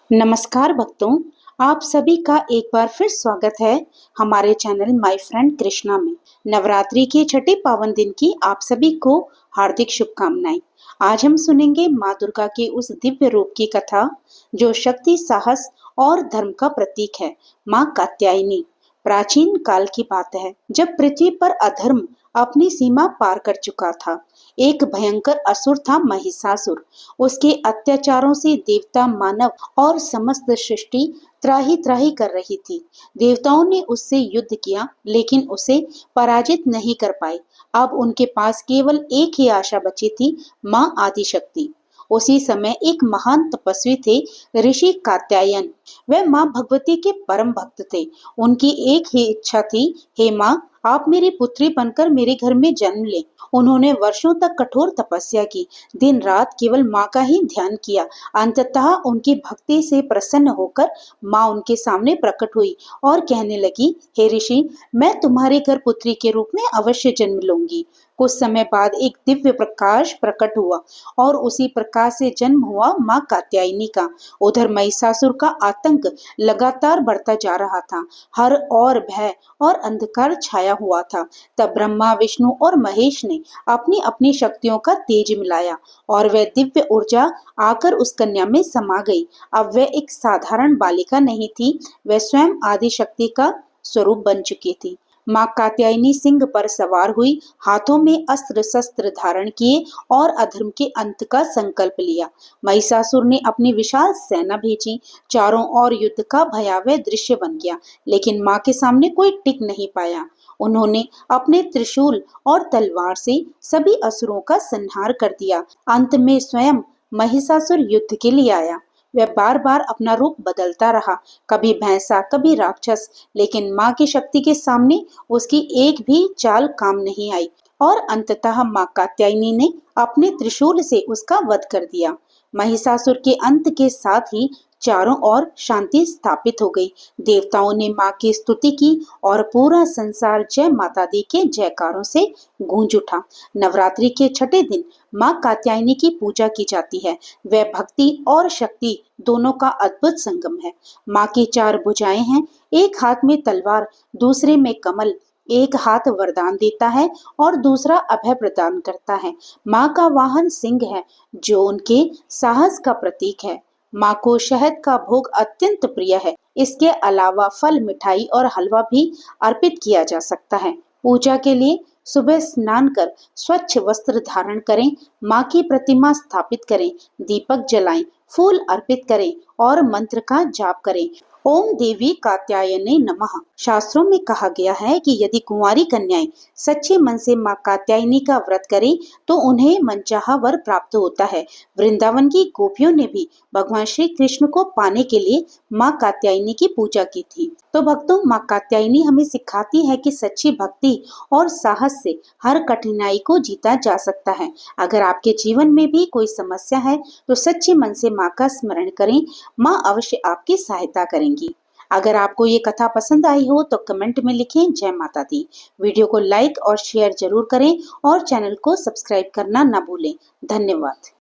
नमस्कार भक्तों, आप सभी का एक बार फिर स्वागत है हमारे चैनल माय फ्रेंड कृष्णा में। नवरात्रि के छठे पावन दिन की आप सभी को हार्दिक शुभकामनाएं। आज हम सुनेंगे माँ दुर्गा के उस दिव्य रूप की कथा जो शक्ति, साहस और धर्म का प्रतीक है, माँ कात्यायनी। प्राचीन काल की बात है जब पृथ्वी पर अधर्म अपनी सीमा पार कर चुका था। एक भयंकर असुर था महिषासुर। उसके अत्याचारों से देवता, मानव और समस्त सृष्टि त्राही त्राही कर रही थी। देवताओं ने उससे युद्ध किया लेकिन उसे पराजित नहीं कर पाए। अब उनके पास केवल एक ही आशा बची थी, माँ आदिशक्ति। उसी समय एक महान तपस्वी थे, ऋषि कात्यायन। वे माँ भगवती के परम भक्त थे। उनकी एक ही इच्छा थी, हे माँ, आप मेरी पुत्री बनकर मेरे घर में जन्म लें। उन्होंने वर्षों तक कठोर तपस्या की, दिन रात केवल माँ का ही ध्यान किया। अंततः उनकी भक्ति से प्रसन्न होकर माँ उनके सामने प्रकट हुई और कहने लगी, हे ऋषि, मैं तुम्हारे घर पुत्री के रूप में अवश्य जन्म लूंगी। कुछ समय बाद एक दिव्य प्रकाश प्रकट हुआ और उसी प्रकाश से जन्म हुआ माँ कात्यायनी का। उधर महिषासुर का आतंक लगातार बढ़ता जा रहा था। हर ओर भय और अंधकार छाया हुआ था। तब ब्रह्मा, विष्णु और महेश ने अपनी अपनी शक्तियों का तेज मिलाया और वह दिव्य ऊर्जा आकर उस कन्या में समा गई। अब वह एक साधारण बालिका नहीं थी, वह स्वयं आदि शक्ति का स्वरूप बन चुकी थी। माँ कात्यायनी सिंह पर सवार हुई, हाथों में अस्त्र शस्त्र धारण किए और अधर्म के अंत का संकल्प लिया। महिषासुर ने अपनी विशाल सेना भेजी। चारों ओर युद्ध का भयावह दृश्य बन गया, लेकिन माँ के सामने कोई टिक नहीं पाया। उन्होंने अपने त्रिशूल और तलवार से सभी असुरों का संहार कर दिया। अंत में स्वयं महिषासुर युद्ध के लिए आया। वह बार बार अपना रूप बदलता रहा, कभी भैंसा, कभी राक्षस, लेकिन माँ की शक्ति के सामने उसकी एक भी चाल काम नहीं आई और अंततः माँ कात्यायनी ने अपने त्रिशूल से उसका वध कर दिया। महिषासुर के अंत के साथ ही चारों ओर शांति स्थापित हो गई। देवताओं ने माँ की स्तुति की और पूरा संसार जय माता दी के जयकारों से गूंज उठा। नवरात्रि के छठे दिन माँ कात्यायनी की पूजा की जाती है। वह भक्ति और शक्ति दोनों का अद्भुत संगम है। माँ की चार भुजाएं हैं, एक हाथ में तलवार, दूसरे में कमल। एक हाथ वरदान देता है और दूसरा अभय प्रदान करता है। माँ का वाहन सिंह है जो उनके साहस का प्रतीक है। माँ को शहद का भोग अत्यंत प्रिय है। इसके अलावा फल, मिठाई और हलवा भी अर्पित किया जा सकता है। पूजा के लिए सुबह स्नान कर स्वच्छ वस्त्र धारण करें, माँ की प्रतिमा स्थापित करें, दीपक जलाएं, फूल अर्पित करें और मंत्र का जाप करें। ओम देवी कात्यायने नमः। शास्त्रों में कहा गया है कि यदि कुंवारी कन्याएं सच्चे मन से माँ कात्यायनी का व्रत करें तो उन्हें मनचाहा वर प्राप्त होता है। वृंदावन की गोपियों ने भी भगवान श्री कृष्ण को पाने के लिए माँ कात्यायनी की पूजा की थी। तो भक्तों, माँ कात्यायनी हमें सिखाती है कि सच्ची भक्ति और साहस से हर कठिनाई को जीता जा सकता है। अगर आपके जीवन में भी कोई समस्या है तो सच्चे मन से माँ का स्मरण करें, माँ अवश्य आपकी सहायता करेंगी। अगर आपको ये कथा पसंद आई हो तो कमेंट में लिखें जय माता दी। वीडियो को लाइक और शेयर जरूर करें और चैनल को सब्सक्राइब करना ना भूलें। धन्यवाद।